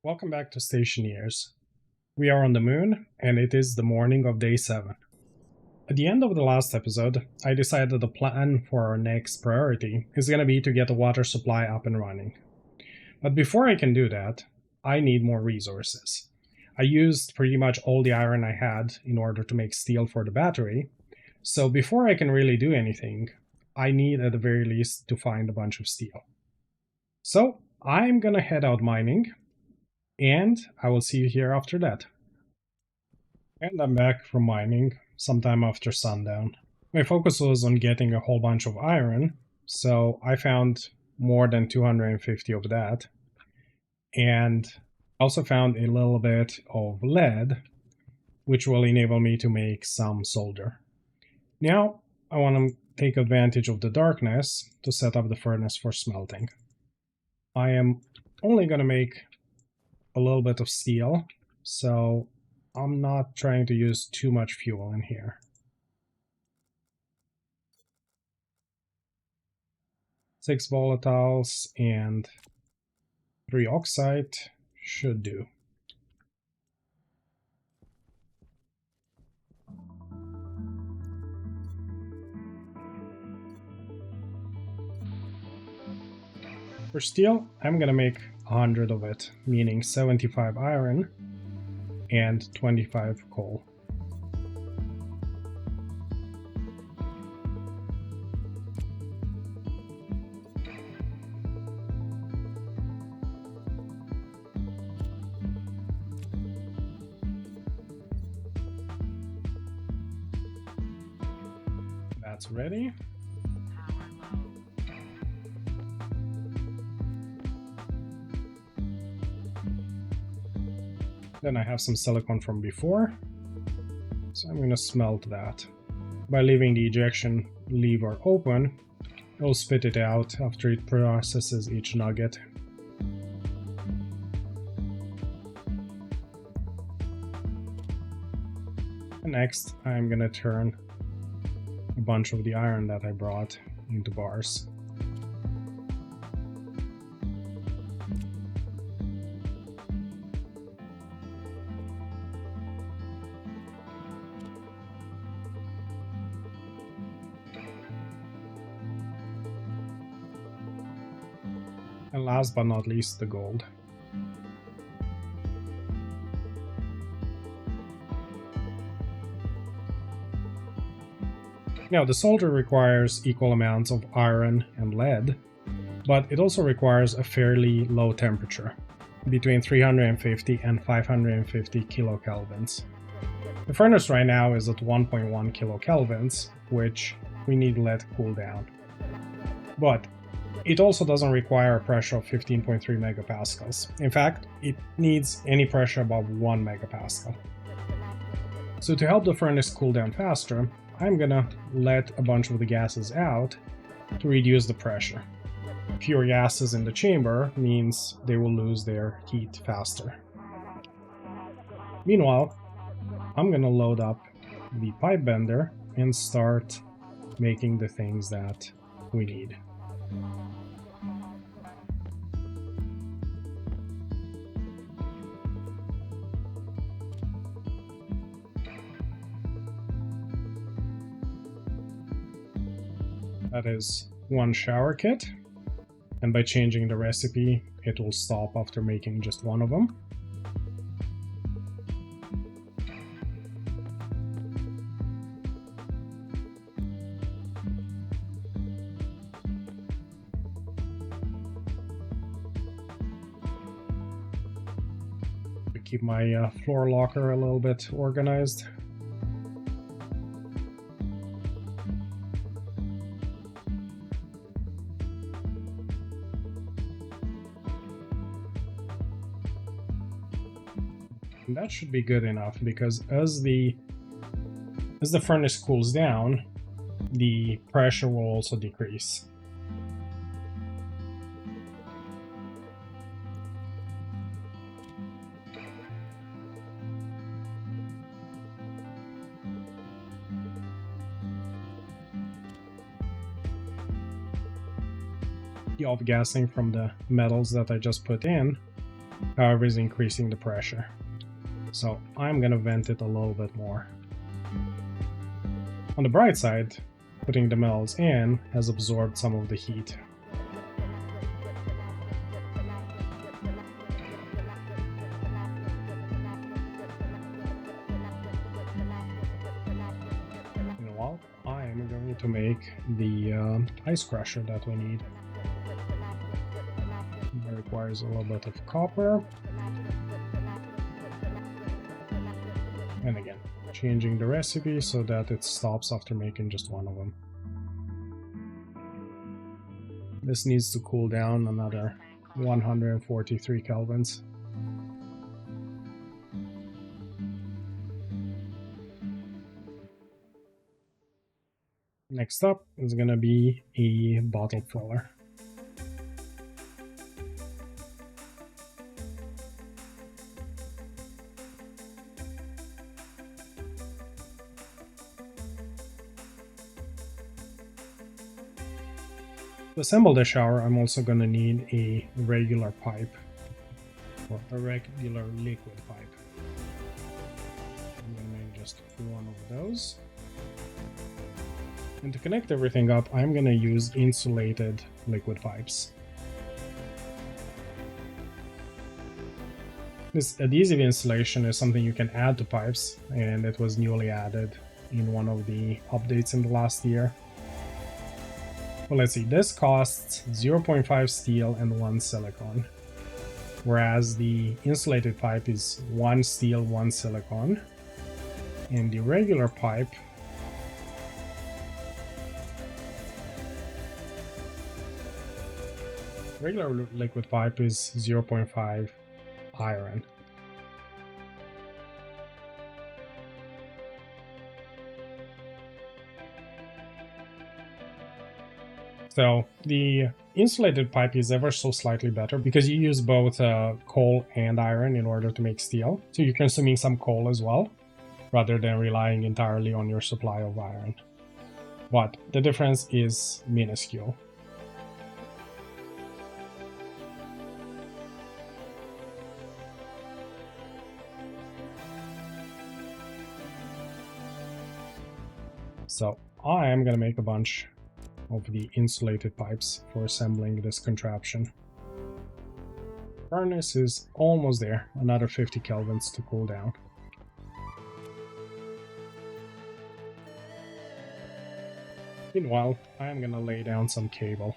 Welcome back to Stationeers. We are on the moon, and it is the morning of day 7. At the end of the last episode, I decided the plan for our next priority is going to be to get the water supply up and running. But before I can do that, I need more resources. I used pretty much all the iron I had in order to make steel for the battery, so before I can really do anything, I need at the very least to find a bunch of steel. So I'm gonna head out mining, and I will see you here after that. And I'm back from mining sometime after sundown. My focus was on getting a whole bunch of iron, so I found more than 250 of that. And also found a little bit of lead, which will enable me to make some solder. Now I want to take advantage of the darkness to set up the furnace for smelting. I am only going to make a little bit of steel, so I'm not trying to use too much fuel in here. 6 volatiles and 3 oxide should do. For steel, I'm gonna make 100 of it, meaning 75 iron and 25 coal. That's ready. Then I have some silicon from before, so I'm going to smelt that. By leaving the ejection lever open, it will spit it out after it processes each nugget. And next, I'm going to turn a bunch of the iron that I brought into bars. And last but not least, the gold. Now, the solder requires equal amounts of iron and lead, but it also requires a fairly low temperature, between 350 and 550 kilokelvins. The furnace right now is at 1.1 kilokelvins, which we need to let cool down. But it also doesn't require a pressure of 15.3 megapascals. In fact, it needs any pressure above 1 megapascal. So to help the furnace cool down faster, I'm gonna let a bunch of the gases out to reduce the pressure. Fewer gases in the chamber means they will lose their heat faster. Meanwhile, I'm gonna load up the pipe bender and start making the things that we need. That is one shower kit, and by changing the recipe, it will stop after making just one of them. To keep my floor locker a little bit organized. And that should be good enough, because as the furnace cools down, the pressure will also decrease. The off-gassing from the metals that I just put in however is increasing the pressure. So I'm gonna vent it a little bit more. On the bright side, putting the metals in has absorbed some of the heat. Meanwhile, I'm going to make the ice crusher that we need. It requires a little bit of copper. And again, changing the recipe so that it stops after making just one of them. This needs to cool down another 143 kelvins. Next up is going to be a bottle filler. To assemble the shower, I'm also going to need a regular pipe, or a regular liquid pipe. I'm going to make just one of those. And to connect everything up, I'm going to use insulated liquid pipes. This adhesive insulation is something you can add to pipes, and it was newly added in one of the updates in the last year. Well, let's see, this costs 0.5 steel and 1 silicone, whereas the insulated pipe is 1 steel, 1 silicone, and the regular pipe liquid pipe is 0.5 iron. So the insulated pipe is ever so slightly better because you use both coal and iron in order to make steel. So you're consuming some coal as well, rather than relying entirely on your supply of iron. But the difference is minuscule. So I am going to make a bunch of the insulated pipes for assembling this contraption. Furnace is almost there, another 50 kelvins to cool down. Meanwhile, I am going to lay down some cable.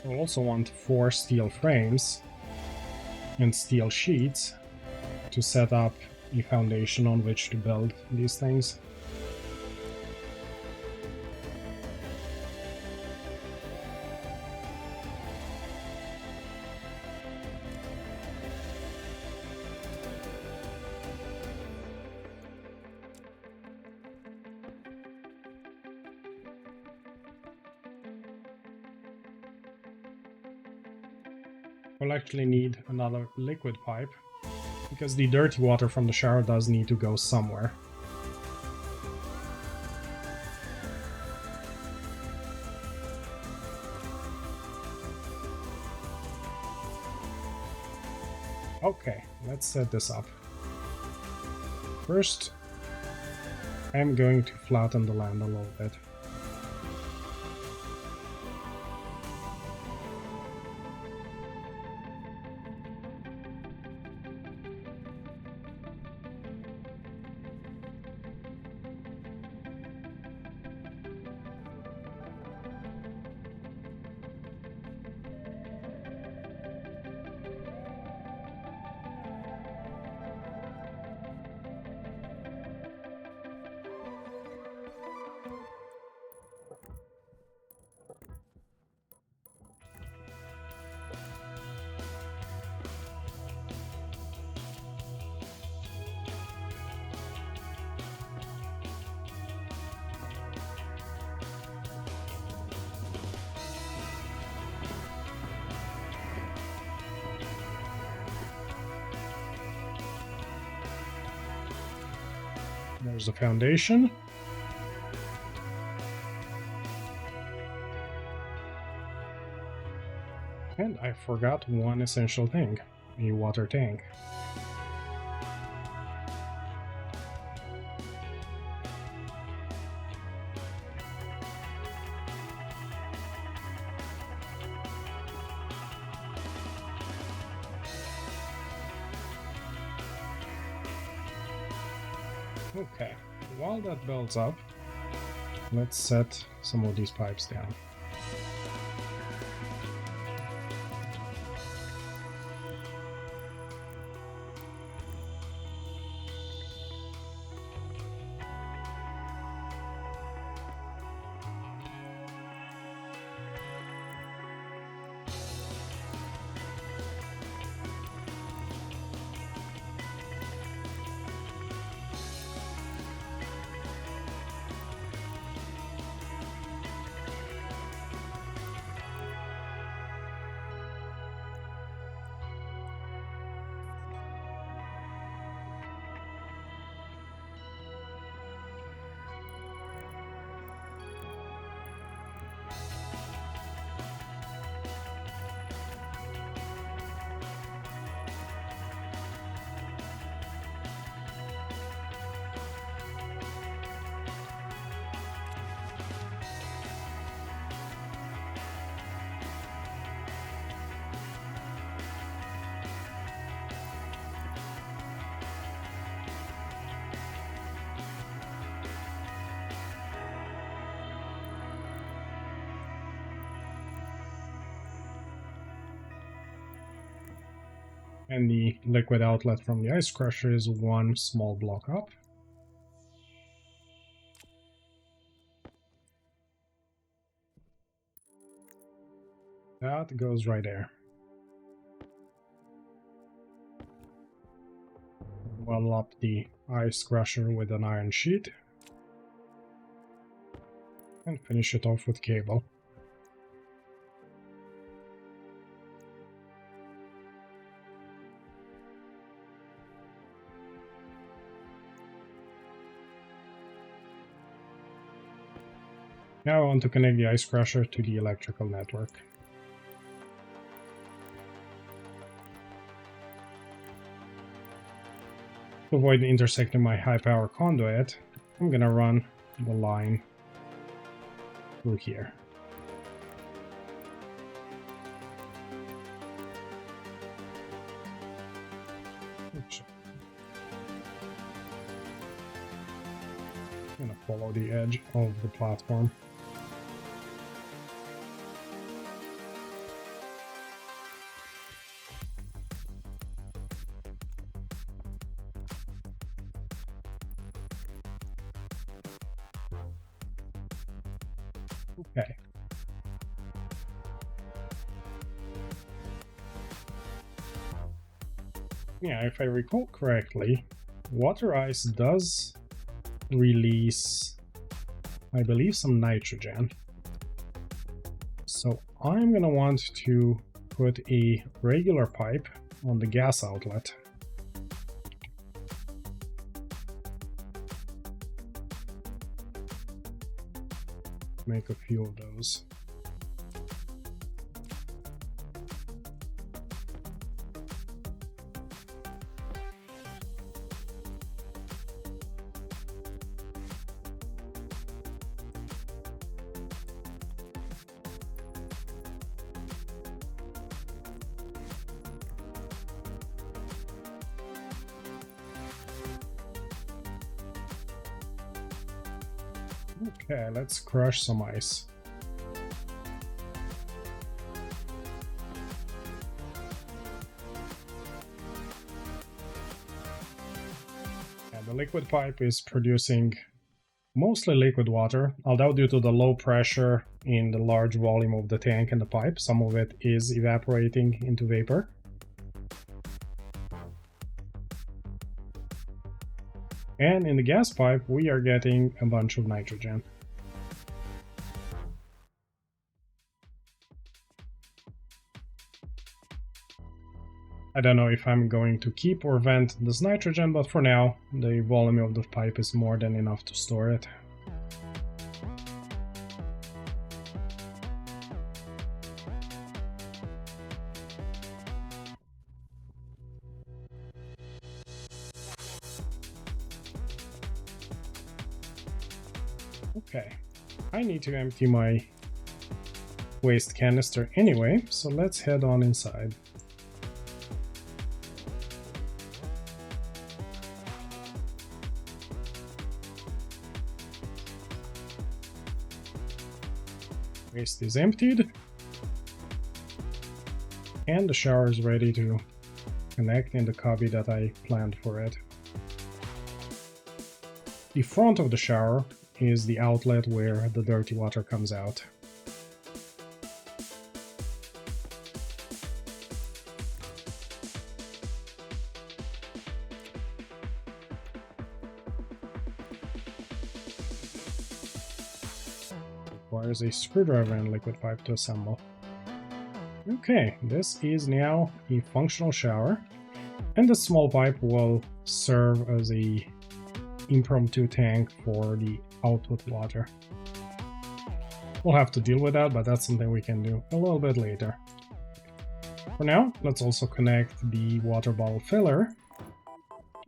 We'll also want 4 steel frames and steel sheets to set up a foundation on which to build these things. We'll actually need another liquid pipe, because the dirty water from the shower does need to go somewhere. Okay, let's set this up. First, I'm going to flatten the land a little bit. There's the foundation. And I forgot one essential thing, a water tank. Okay, while that builds up, let's set some of these pipes down. And the liquid outlet from the ice crusher is one small block up. That goes right there. Well up the ice crusher with an iron sheet. And finish it off with cable. Now I want to connect the ice crusher to the electrical network. To avoid intersecting my high power conduit, I'm gonna run the line through here. Oops. I'm gonna follow the edge of the platform. Okay. Yeah, if I recall correctly, water ice does release, I believe, some nitrogen. So I'm gonna want to put a regular pipe on the gas outlet. Make a few of those. Okay, let's crush some ice. And the liquid pipe is producing mostly liquid water, although due to the low pressure in the large volume of the tank and the pipe, some of it is evaporating into vapor. And in the gas pipe, we are getting a bunch of nitrogen. I don't know if I'm going to keep or vent this nitrogen, but for now, the volume of the pipe is more than enough to store it. Okay, I need to empty my waste canister anyway, so let's head on inside. Waste is emptied, and the shower is ready to connect in the cubby that I planned for it. The front of the shower is the outlet where the dirty water comes out. Requires a screwdriver and liquid pipe to assemble. Okay, this is now a functional shower, and the small pipe will serve as a impromptu tank for the output water. We'll have to deal with that, but that's something we can do a little bit later. For now, let's also connect the water bottle filler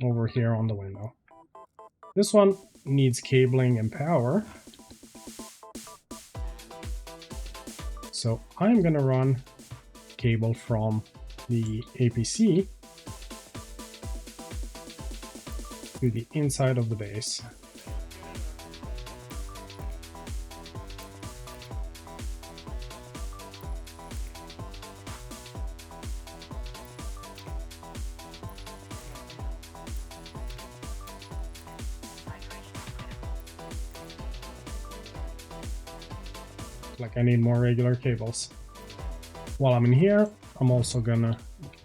over here on the window. This one needs cabling and power, so I'm gonna run cable from the APC to the inside of the base. Like I need more regular cables. While I'm in here, I'm also gonna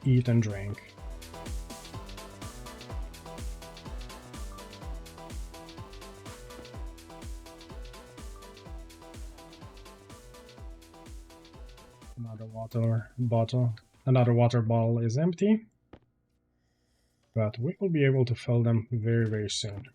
eat and drink. Another water bottle is empty, but we will be able to fill them very, very soon.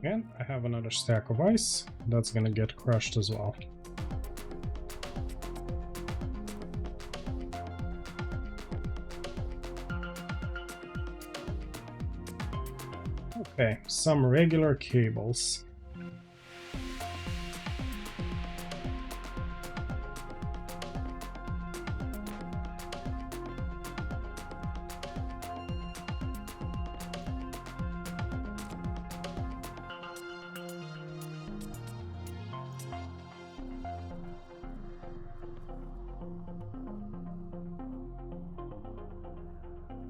And I have another stack of ice that's gonna get crushed as well. Okay, some regular cables.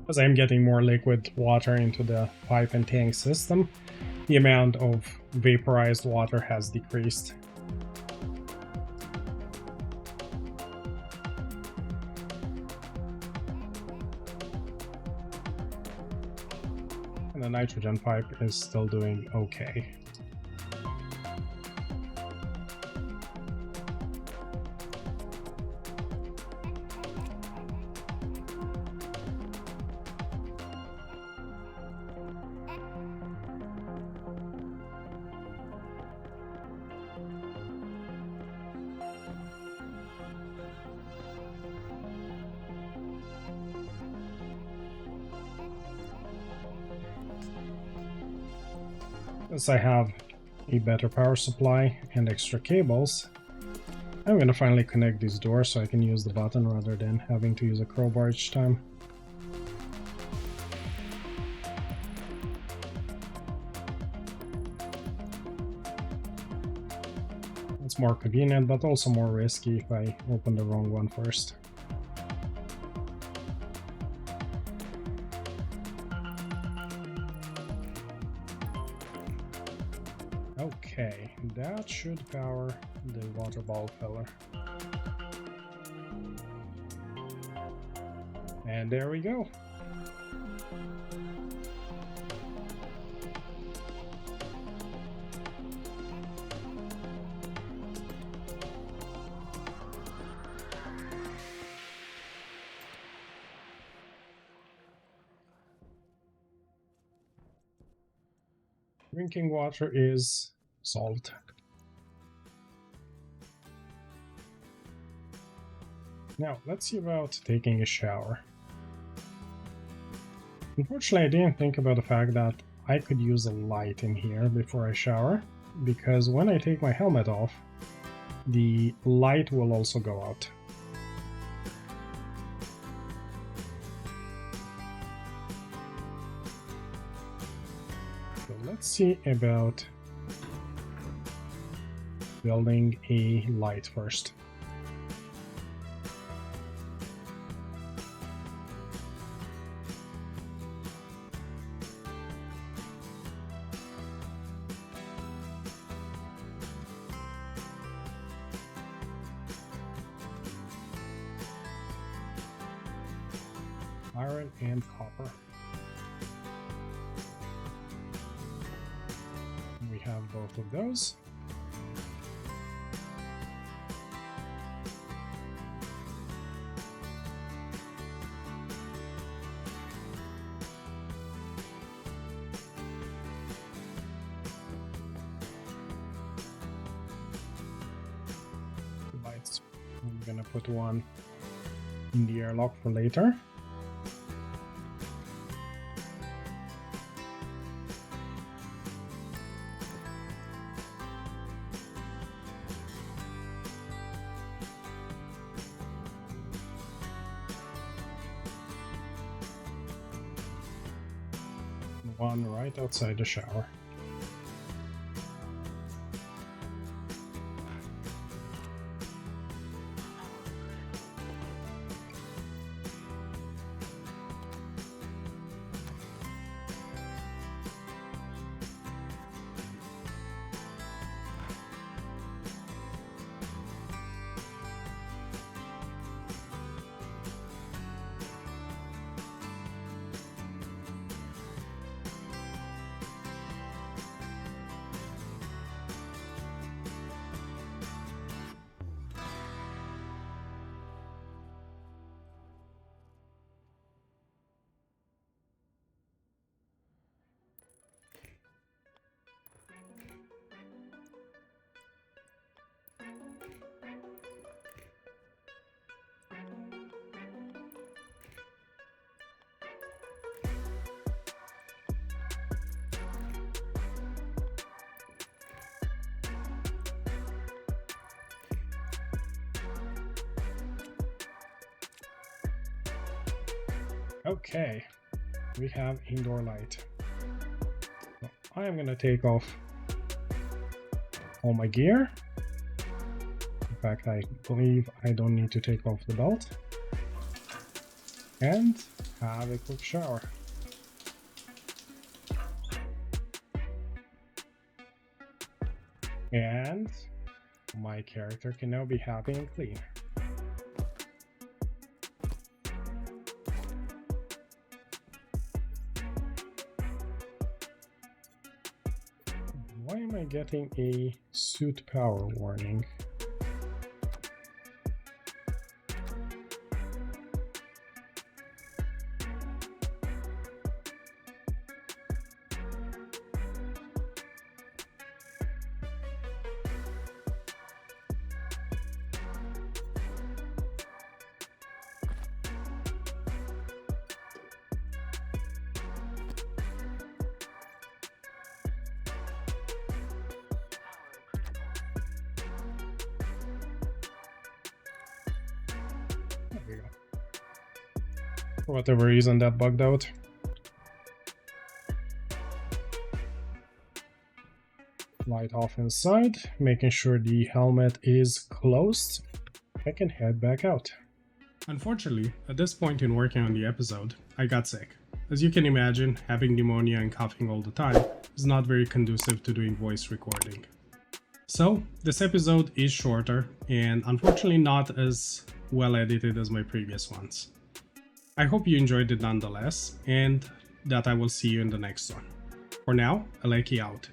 As I'm getting more liquid water into the pipe and tank system, the amount of vaporized water has decreased. And the nitrogen pipe is still doing okay. Since I have a better power supply and extra cables, I'm gonna finally connect these doors so I can use the button rather than having to use a crowbar each time. It's more convenient, but also more risky if I open the wrong one first. should power the water ball filler. And there we go. Drinking water is solved. Now, let's see about taking a shower. Unfortunately, I didn't think about the fact that I could use a light in here before I shower, because when I take my helmet off, the light will also go out. So let's see about building a light first. Iron and copper. We have both of those. Lights. I'm gonna put one in the airlock for later. One right outside the shower. Okay, we have indoor light. So I am gonna take off all my gear. In fact, I believe I don't need to take off the belt. And have a quick shower. And my character can now be happy and clean. Why am I getting a suit power warning? For whatever reason that bugged out. Light off inside, making sure the helmet is closed. I can head back out. Unfortunately, at this point in working on the episode, I got sick. As you can imagine, having pneumonia and coughing all the time is not very conducive to doing voice recording. So this episode is shorter and unfortunately not as well edited as my previous ones. I hope you enjoyed it nonetheless, and that I will see you in the next one. For now, Aleki out.